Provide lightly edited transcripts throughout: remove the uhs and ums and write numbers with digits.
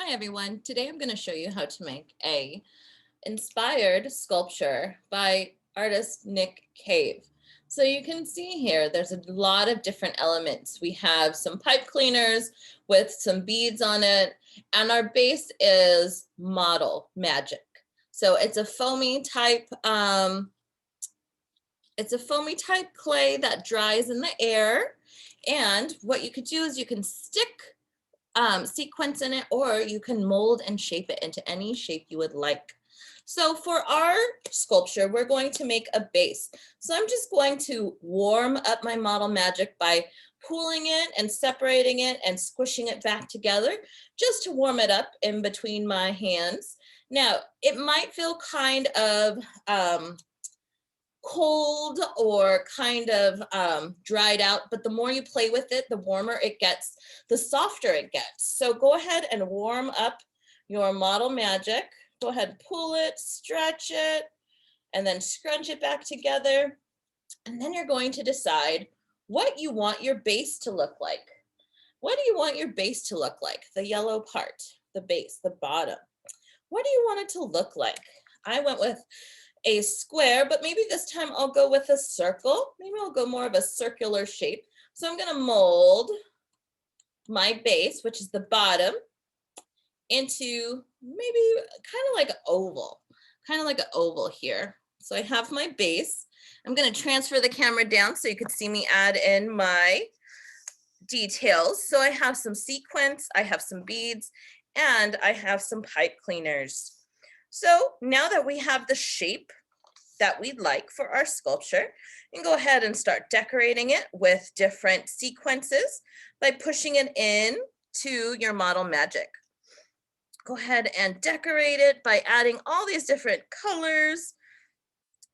Hi everyone, today I'm going to show you how to make a inspired sculpture by artist Nick Cave. So you can see here there's a lot of different elements. We have some pipe cleaners with some beads on it, and our base is model magic. So it's a foamy type clay that dries in the air, and what you could do is you can stick sequence in it, or you can mold and shape it into any shape you would like. So for our sculpture, we're going to make a base. So I'm just going to warm up my model magic by pulling it and separating it and squishing it back together just to warm it up in between my hands. Now, it might feel kind of cold or kind of dried out, but the more you play with it, the warmer it gets, the softer it gets. So go ahead and warm up your model magic. Go ahead and pull it, stretch it, and then scrunch it back together. And then you're going to decide what you want your base to look like. What do you want your base to look like? The yellow part, the base, the bottom. What do you want it to look like? I went with a square, but maybe this time I'll go with a circle. Maybe I'll go more of a circular shape. So I'm going to mold my base, which is the bottom, into maybe kind of like an oval here. So I have my base. I'm going to transfer the camera down so you can see me add in my details. So I have some sequins, I have some beads, and I have some pipe cleaners. So now that we have the shape that we'd like for our sculpture, you can go ahead and start decorating it with different sequences by pushing it in to your model magic. Go ahead and decorate it by adding all these different colors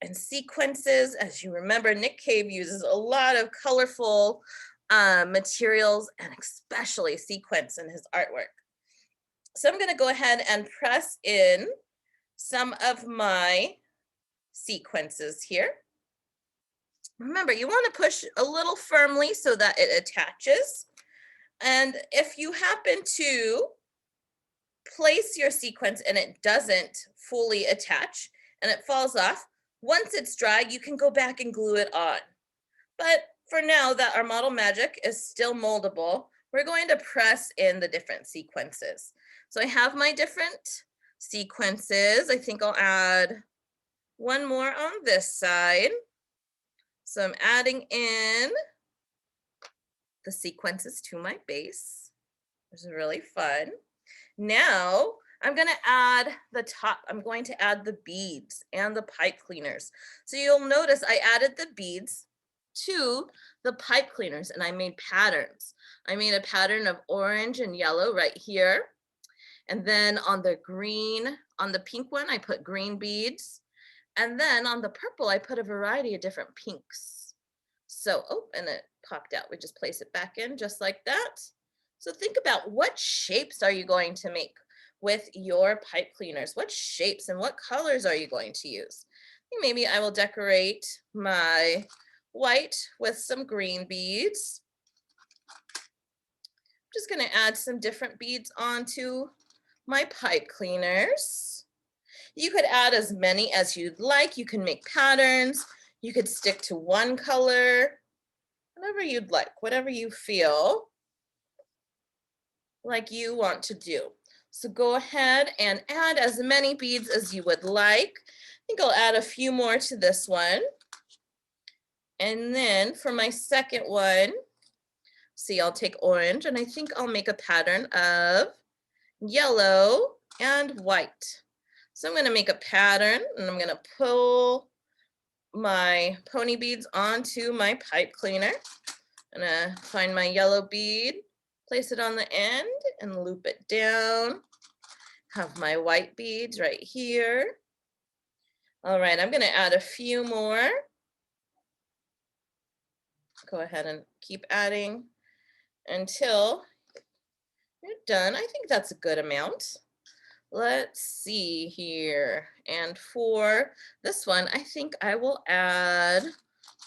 and sequences. As you remember, Nick Cave uses a lot of colorful materials and especially sequins in his artwork. So I'm going to go ahead and press in some of my sequences here. Remember, you want to push a little firmly so that it attaches. And if you happen to place your sequence and it doesn't fully attach and it falls off, once it's dry, you can go back and glue it on. But for now that our model magic is still moldable, we're going to press in the different sequences. So I have my different sequences. I think I'll add one more on this side. So I'm adding in the sequences to my base, which is really fun. Now I'm going to add the top. I'm going to add the beads and the pipe cleaners. So you'll notice I added the beads to the pipe cleaners and I made patterns. I made a pattern of orange and yellow right here. And then on the pink one, I put green beads. And then on the purple, I put a variety of different pinks. So, oh, and it popped out. We just place it back in just like that. So think about what shapes are you going to make with your pipe cleaners? What shapes and what colors are you going to use? Maybe I will decorate my white with some green beads. I'm just going to add some different beads onto my pipe cleaners. You could add as many as you'd like. You can make patterns. You could stick to one color, whatever you'd like, whatever you feel like you want to do. So go ahead and add as many beads as you would like. I think I'll add a few more to this one. And then for my second one, see, I'll take orange and I think I'll make a pattern of yellow and white. So I'm going to make a pattern and I'm going to pull my pony beads onto my pipe cleaner. I'm going to find my yellow bead, place it on the end and loop it down. Have my white beads right here. All right, I'm going to add a few more. Go ahead and keep adding until you're done. I think that's a good amount. Let's see here. And for this one, I think I will add,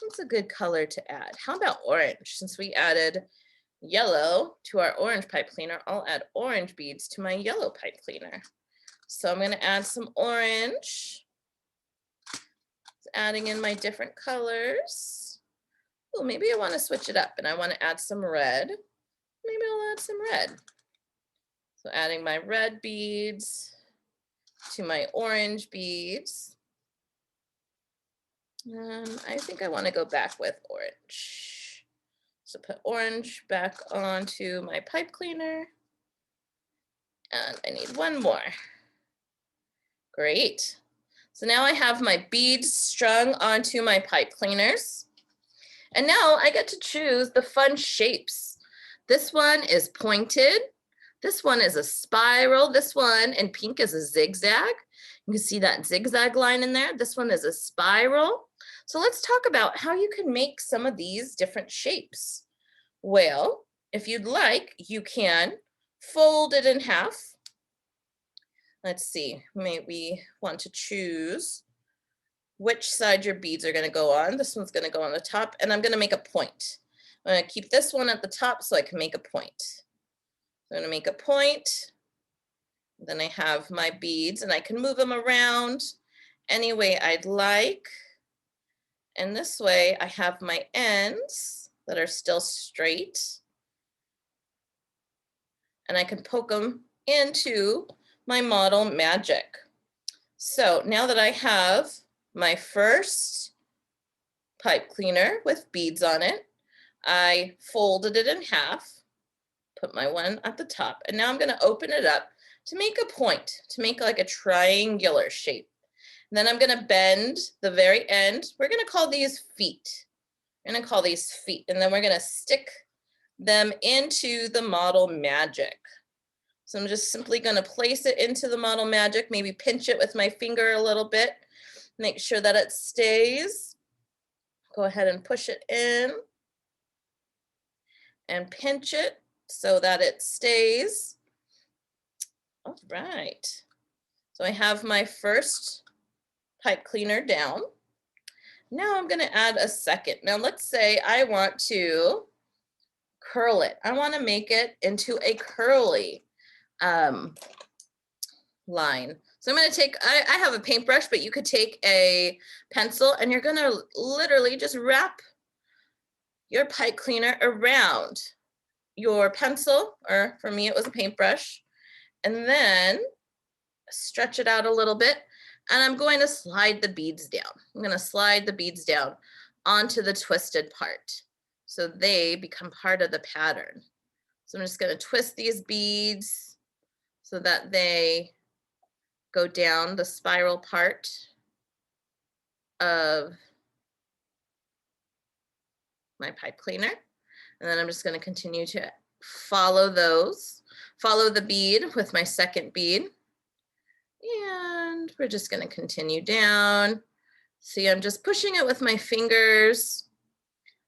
what's a good color to add? How about orange, since we added yellow to our orange pipe cleaner, I'll add orange beads to my yellow pipe cleaner. So I'm going to add some orange, adding in my different colors. Oh, maybe I want to switch it up and I want to add some red. Maybe I'll add some red. So adding my red beads to my orange beads. And I think I want to go back with orange. So put orange back onto my pipe cleaner. And I need one more. Great. So now I have my beads strung onto my pipe cleaners. And now I get to choose the fun shapes. This one is pointed. This one is a spiral. This one in pink is a zigzag. You can see that zigzag line in there. This one is a spiral. So let's talk about how you can make some of these different shapes. Well, if you'd like, you can fold it in half. Let's see, maybe want to choose which side your beads are going to go on. This one's going to go on the top, and I'm going to make a point. I'm going to keep this one at the top so I can make a point. I'm going to make a point. Then I have my beads, and I can move them around any way I'd like. And this way I have my ends that are still straight. And I can poke them into my model magic. So now that I have my first pipe cleaner with beads on it, I folded it in half, put my one at the top, and now I'm going to open it up to make a point, to make like a triangular shape. And then I'm going to bend the very end. We're going to call these feet. We're going to call these feet, and then we're going to stick them into the model magic. So I'm just simply going to place it into the model magic, maybe pinch it with my finger a little bit, make sure that it stays. Go ahead and push it in and pinch it so that it stays. All right. So I have my first pipe cleaner down. Now I'm going to add a second. Now let's say I want to curl it. I want to make it into a curly line. So I'm going to take, I have a paintbrush, but you could take a pencil and you're going to literally just wrap your pipe cleaner around your pencil, or for me it was a paintbrush, and then stretch it out a little bit. And I'm going to slide the beads down. I'm going to slide the beads down onto the twisted part so they become part of the pattern. So I'm just going to twist these beads so that they go down the spiral part of my pipe cleaner. And then I'm just going to continue to follow the bead with my second bead. And we're just going to continue down. See, I'm just pushing it with my fingers.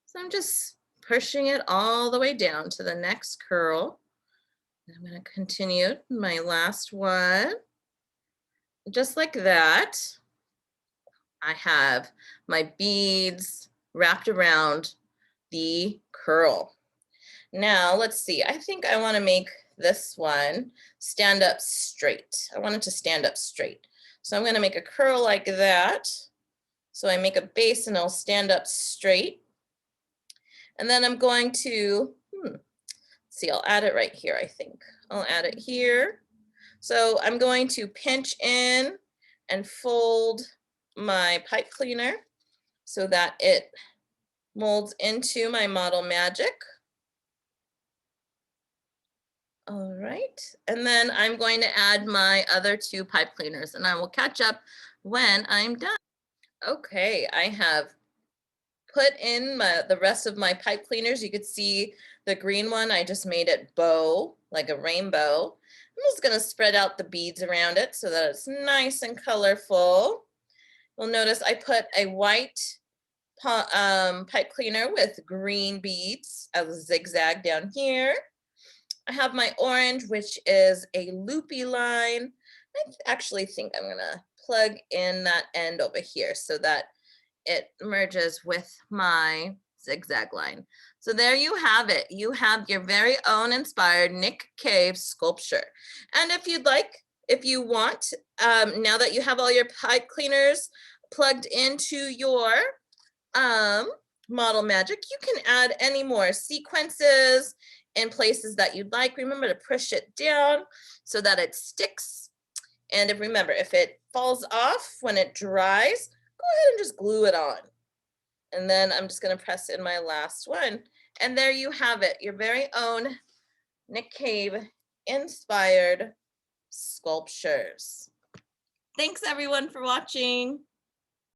So I'm just pushing it all the way down to the next curl. I'm going to continue my last one. Just like that. I have my beads wrapped around the curl. Now let's see, I think I want to make this one stand up straight. I want it to stand up straight. So I'm going to make a curl like that. So I make a base and it'll stand up straight. And then I'm going to, see, I'll add it right here, I think. I'll add it here. So I'm going to pinch in and fold my pipe cleaner so that it molds into my model magic. All right, and then I'm going to add my other two pipe cleaners and I will catch up when I'm done. Okay, I have put in the rest of my pipe cleaners. You could see the green one, I just made it bow, like a rainbow. I'm just gonna spread out the beads around it so that it's nice and colorful. You'll notice I put a white pipe cleaner with green beads as a zigzag down here. I have my orange, which is a loopy line. I actually think I'm gonna plug in that end over here so that it merges with my zigzag line. So there you have it. You have your very own inspired Nick Cave sculpture. And if you'd like, if you want, now that you have all your pipe cleaners plugged into your model magic, you can add any more sequences in places that you'd like. Remember to push it down so that it sticks. And remember, if it falls off when it dries, go ahead and just glue it on. And then I'm just going to press in my last one. And there you have it, your very own Nick Cave inspired sculptures. Thanks everyone for watching.